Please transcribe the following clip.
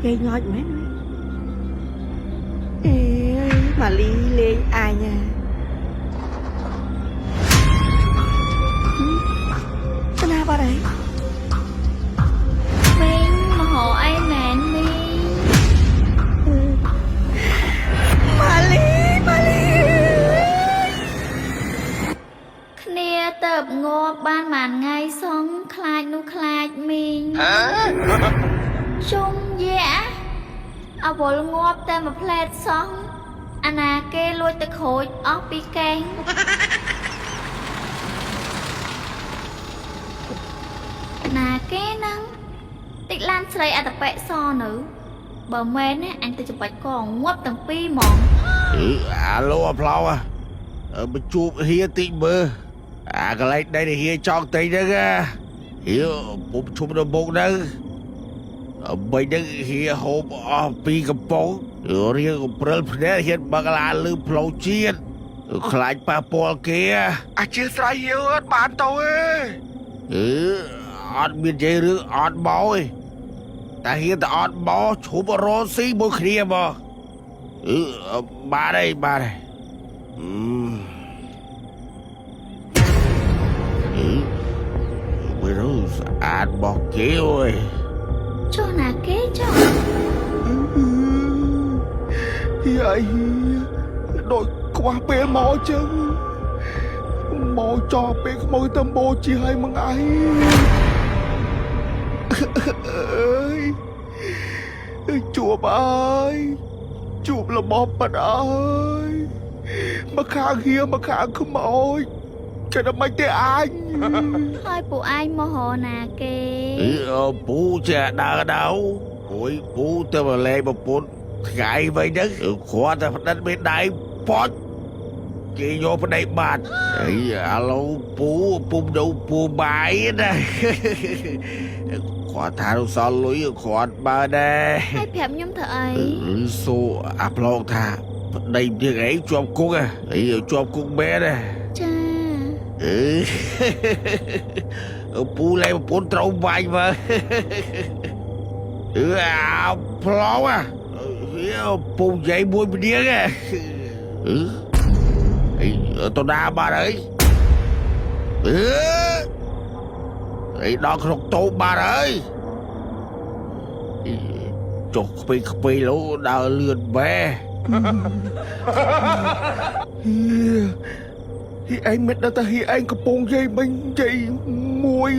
Gây nhói mấy nói. Ê, mà Lý lên ai nha. Cái nào vào đây? Minh mà hộ ai mẹn mi. Mà Lý. គ្នាទៅងាប់បានមួយថ្ងៃសងខ្លាចនោះខ្លាចមីងជុំយ៉ាអវលងាប់តែមួយផ្លែតសងអាណាគេលួចទៅខូចអស់ពីកែងណាគេហ្នឹងតិចឡានស្រីអត្តបិសនៅបើមែនណាអញទៅច្បាច់កងងាប់ទាំងពីរហ្មងអាឡូអាប្លោមកជួបហៀតិចមើលអាកន្លែងដែលហៀចង់តិចហ្នឹងហៀពុំជុំនៅមុខហ្នឹងបីហ្នឹងហៀហូបអស់ពីកំប៉ុងរៀងកំព្រិលភ្នែកហ៊ានបើកឡានលឺផ្លូវជាតិខ្លាចប៉ះពាល់គេអាជាស្រ័យហៀអត់បានទៅទេអត់មាននិយាយរឿងអត់មកទេតែហ៊ានតែអត់មកឈប់រស់ស៊ីមួយគ្នាមកបាទហើយមើលស្អាតបោះគេអើយចុះណាគេចុះយាយដូចខ្វះពេលមកចឹងមកចោលពេលខ្មោយទៅមកជាឲ្យមួយថ្ងៃអើយជួបអើយជួបរបស់ប៉ាត់អើយមកខាងហៀមកខាងខ្មោចចេះតែមិនទេអញហើយពួកឯងមកហៅណាគេពូចេះដើរដល់ពួយពូទៅមកលេងប្រពន្ធថ្ងៃវិញហ្នឹងគាត់តែផ្ដិតមេដៃប៉ុចគេយកប្តីបាត់ឥឡូវពូពុំទៅពូបាយណាគាត់ថារសល់លុយគាត់បើដែរហើយប្រាប់ខ្ញុំធ្វើអីសូអាប្លុកថាប្តីទៀតអីជាប់គុកជាប់គុកមែនចាពូលេងប្រពន្ធត្រូវបាញ់មើលអាប្លុកពូនិយាយមួយម្ដងទៅណាបាត់ហើយដល់ក្នុងតូបបាត់ហើយចុះខ្ពៃលោដើរលឿនបែហីឯងមិនដឹងថាហីឯងកំពុងនិយាយមិញនិយាយមួយ